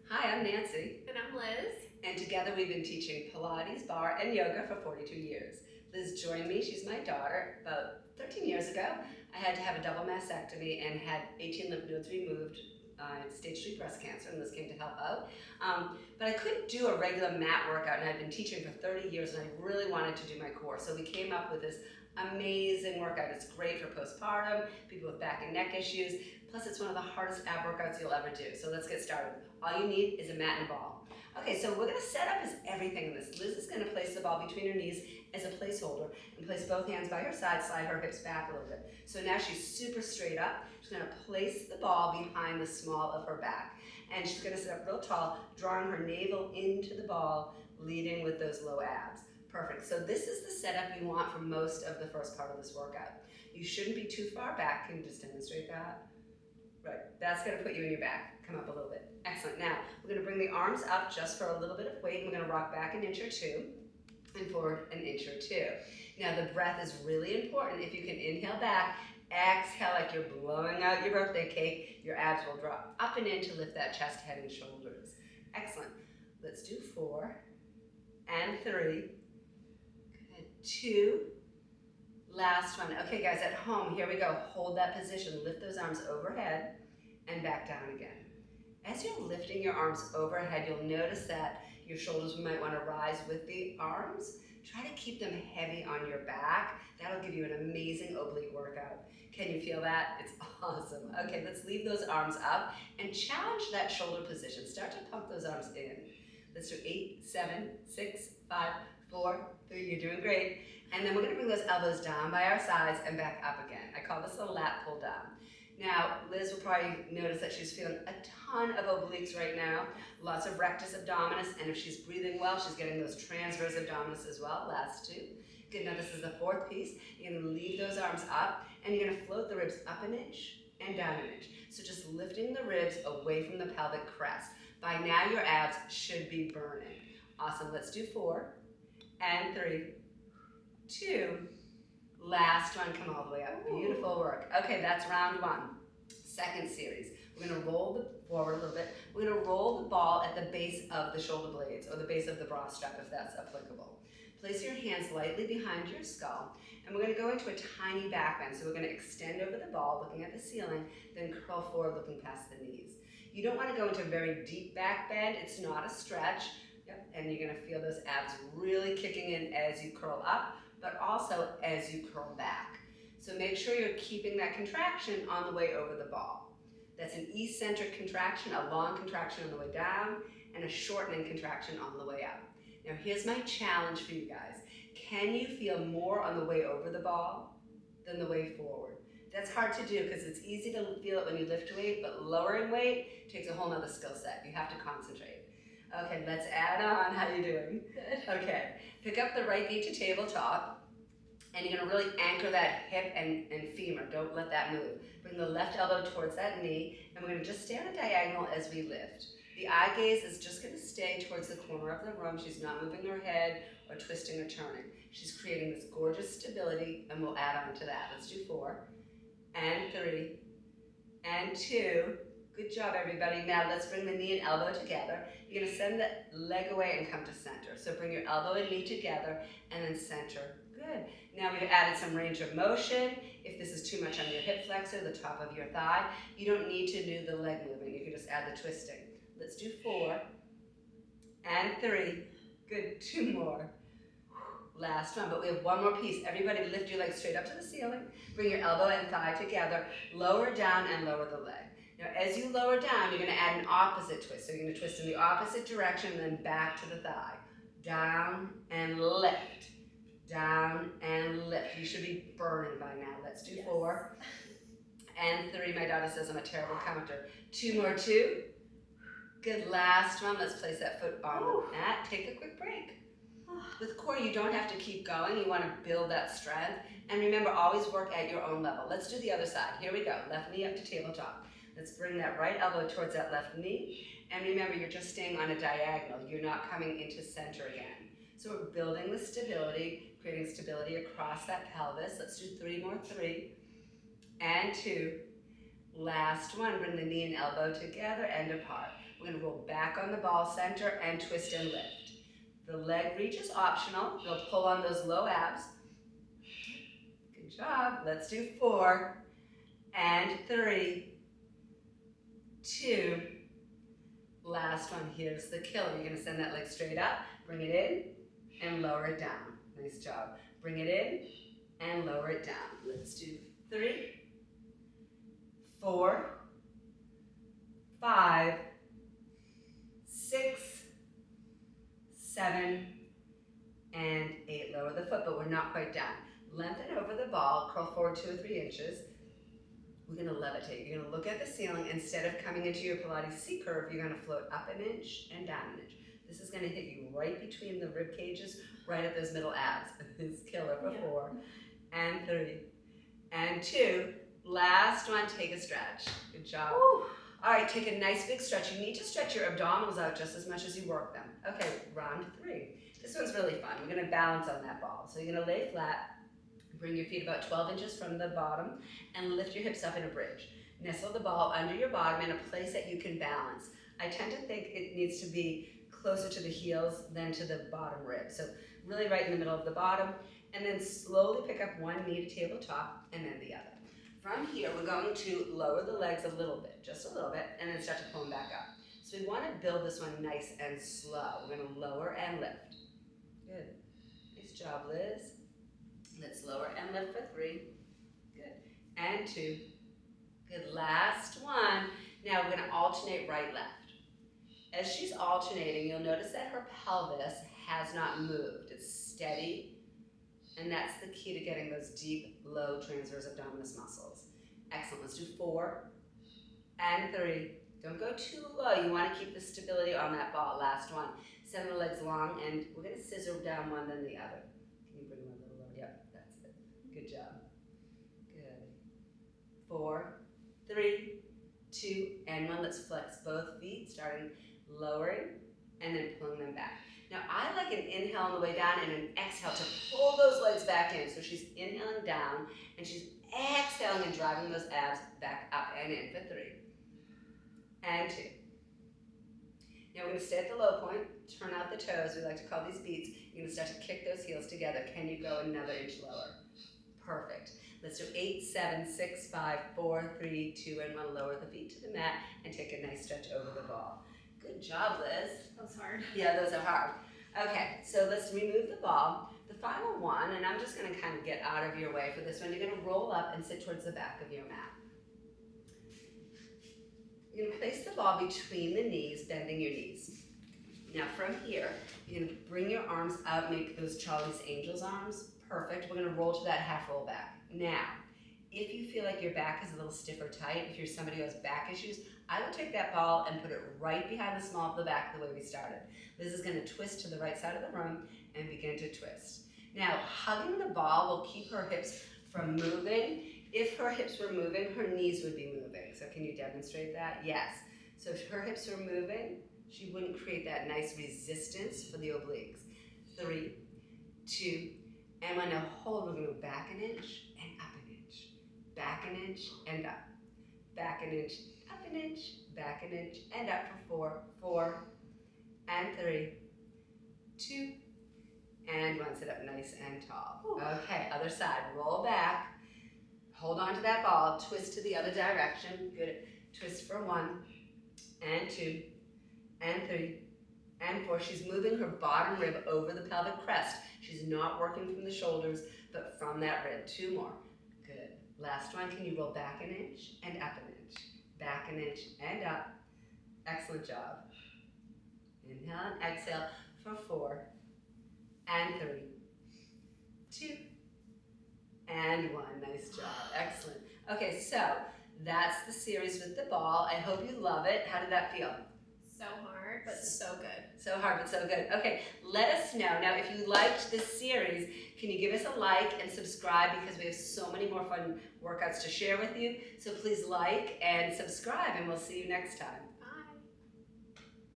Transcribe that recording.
Hi, I'm Nancy, And I'm Liz. and together we've been teaching Pilates, barre, and yoga for 42 years. Liz joined me, she's my daughter. About 13 years ago, I had to have a double mastectomy and had 18 lymph nodes removed, stage 3 breast cancer, and Liz came to help out. But I couldn't do a regular mat workout, and I'd been teaching for 30 years, and I really wanted to do my core. So we came up with this amazing workout. It's great for postpartum, people with back and neck issues, plus it's one of the hardest ab workouts you'll ever do. So let's get started. All you need is a mat and a ball. Okay, so we're gonna set up as everything in this. Liz is gonna place the ball between her knees as a placeholder and place both hands by her side, slide her hips back a little bit. So now she's super straight up. She's gonna place the ball behind the small of her back. And she's gonna sit up real tall, drawing her navel into the ball, leading with those low abs. Perfect, so this is the setup you want for most of the first part of this workout. You shouldn't be too far back. Can you just demonstrate that? Right, that's gonna put you in your back. Come up a little bit. Excellent. Now, we're gonna bring the arms up just for a little bit of weight, and we're gonna rock back an inch or two, and forward an inch or two. Now, the breath is really important. If you can inhale back, exhale like you're blowing out your birthday cake, your abs will drop up and in to lift that chest, head, and shoulders. Excellent. Let's do 4 and 3. Good. 2. Last one. Okay, guys, at home, here we go. Hold that position. Lift those arms overhead and back down again. As you're lifting your arms overhead, you'll notice that your shoulders might want to rise with the arms. Try to keep them heavy on your back. That'll give you an amazing oblique workout. Can you feel that? It's awesome. Okay, let's leave those arms up and challenge that shoulder position. Start to pump those arms in. Let's do 8, 7, 6, 5, 4, 3. You're doing great. And then we're gonna bring those elbows down by our sides and back up again. I call this a lat pull down. Now, Liz will probably notice that she's feeling a ton of obliques right now, lots of rectus abdominis, and if she's breathing well, she's getting those transverse abdominis as well, last 2. Good, now this is the 4th piece. You're gonna leave those arms up, and you're gonna float the ribs up an inch and down an inch. So just lifting the ribs away from the pelvic crest. By now, your abs should be burning. Awesome, let's do 4 and 3, 2, last one, come all the way up. Beautiful work. Okay, that's round 1. Second series. We're gonna roll forward a little bit. We're gonna roll the ball at the base of the shoulder blades or the base of the bra strap if that's applicable. Place your hands lightly behind your skull, and we're gonna go into a tiny back bend. So we're gonna extend over the ball, looking at the ceiling, then curl forward, looking past the knees. You don't wanna go into a very deep back bend. It's not a stretch. Yep. And you're gonna feel those abs really kicking in as you curl up, but also as you curl back. So make sure you're keeping that contraction on the way over the ball. That's an eccentric contraction, a long contraction on the way down, and a shortening contraction on the way up. Now here's my challenge for you guys. Can you feel more on the way over the ball than the way forward? That's hard to do because it's easy to feel it when you lift weight, but lowering weight takes a whole nother skill set. You have to concentrate. Okay, let's add on. How you doing? Good. Okay, pick up the right knee to tabletop, and you're gonna really anchor that hip and femur. Don't let that move. Bring the left elbow towards that knee, and we're gonna just stay on a diagonal as we lift. The eye gaze is just gonna stay towards the corner of the room. She's not moving her head or twisting or turning. She's creating this gorgeous stability, and we'll add on to that. Let's do 4 and 3 and 2. Good job, everybody. Now let's bring the knee and elbow together. You're gonna send the leg away and come to center. So bring your elbow and knee together and then center. Good. Now we've added some range of motion. If this is too much on your hip flexor, the top of your thigh, you don't need to do the leg movement. You can just add the twisting. Let's do 4 and 3. Good, 2 more. Last one, but we have one more piece. Everybody lift your legs straight up to the ceiling. Bring your elbow and thigh together. Lower down and lower the leg. Now, as you lower down, you're going to add an opposite twist. So you're going to twist in the opposite direction and then back to the thigh. Down and lift. Down and lift. You should be burning by now. Let's do 4 and 3. My daughter says I'm a terrible counter. 2 more, 2. Good, last one. Let's place that foot on the mat. Take a quick break. With core, you don't have to keep going. You want to build that strength. And remember, always work at your own level. Let's do the other side. Here we go. Left knee up to tabletop. Let's bring that right elbow towards that left knee. And remember, you're just staying on a diagonal. You're not coming into center again. So we're building the stability, creating stability across that pelvis. Let's do 3 more. 3 and 2. Last one, bring the knee and elbow together and apart. We're gonna roll back on the ball center and twist and lift. The leg reach is optional. You'll pull on those low abs. Good job. Let's do 4 and 3, 2. Last one. Here's the killer. You're gonna send that leg straight up, bring it in, and lower it down. Nice job. Bring it in and lower it down. Let's do 3, 4, 5, 6, 7, and 8. Lower the foot, but we're not quite down. Lengthen over the ball, curl forward 2 or 3 inches. We're gonna levitate. You're gonna look at the ceiling. Instead of coming into your Pilates C curve, you're gonna float up an inch and down an inch. This is gonna hit you right between the rib cages, right at those middle abs. It's killer for 4 and 3 and 2. Last one, take a stretch. Good job. Woo. All right, take a nice big stretch. You need to stretch your abdominals out just as much as you work them. Okay, round 3. This one's really fun. We're gonna balance on that ball. So you're gonna lay flat, bring your feet about 12 inches from the bottom, and lift your hips up in a bridge. Nestle the ball under your bottom in a place that you can balance. I tend to think it needs to be closer to the heels than to the bottom rib. So really right in the middle of the bottom, and then slowly pick up one knee to tabletop and then the other. From here, we're going to lower the legs a little bit, just a little bit, and then start to pull them back up. So we want to build this one nice and slow. We're going to lower and lift. Good. Nice job, Liz. Let's lower and lift for 3. Good. And 2. Good. Last one. Now we're going to alternate right, left. As she's alternating, you'll notice that her pelvis has not moved. It's steady. And that's the key to getting those deep, low transverse abdominis muscles. Excellent. Let's do 4 and 3. Don't go too low. You want to keep the stability on that ball. Last one. Send the legs long, and we're going to scissor down one then the other. Can you bring them a little lower? Yep, that's it. Good job. Good. 4, 3, 2, and 1. Let's flex both feet, starting lowering and then pulling them back. Now, I like an inhale on the way down and an exhale to pull those legs back in. So she's inhaling down, and she's exhaling and driving those abs back up and in for 3 and 2. Now we're going to stay at the low point, turn out the toes. We like to call these beats. You're going to start to kick those heels together. Can you go another inch lower? Perfect. Let's do 8, 7, 6, 5, 4, 3, 2, and 1. Lower the feet to the mat and take a nice stretch over the ball. Good job, Liz. That was hard. Yeah, those are hard. Okay, so let's remove the ball. The final one, and I'm just going to kind of get out of your way for this one. You're going to roll up and sit towards the back of your mat. You're going to place the ball between the knees, bending your knees. Now from here, you're going to bring your arms out, make those Charlie's Angels arms. Perfect. We're going to roll to that half roll back. Now, if you feel like your back is a little stiff or tight, if you're somebody who has back issues, I will take that ball and put it right behind the small of the back the way we started. Liz is going to twist to the right side of the room and begin to twist. Now, hugging the ball will keep her hips from moving. If her hips were moving, her knees would be moving. So can you demonstrate that? Yes. So if her hips were moving, she wouldn't create that nice resistance for the obliques. 3, 2, and 1. Now hold, we're going to go back an inch and up an inch. Back an inch and up. Back an inch, up an inch, back an inch, and up for 4, 4, and 3, 2, and 1. Sit up nice and tall. Okay, other side. Roll back. Hold on to that ball. Twist to the other direction. Good. Twist for 1, and 2, and 3, and 4. She's moving her bottom rib over the pelvic crest. She's not working from the shoulders, but from that rib. 2 more. Good. Last one. Can you roll back an inch and up an inch? Back an inch and up. Excellent job. Inhale and exhale for 4, and 3, 2, and 1. Nice job. Excellent. Okay, so that's the series with the ball. I hope you love it. How did that feel? So hard, but so good. So hard, but so good. Okay, let us know. Now, if you liked this series, can you give us a like and subscribe, because we have so many more fun workouts to share with you. So please like and subscribe, and we'll see you next time.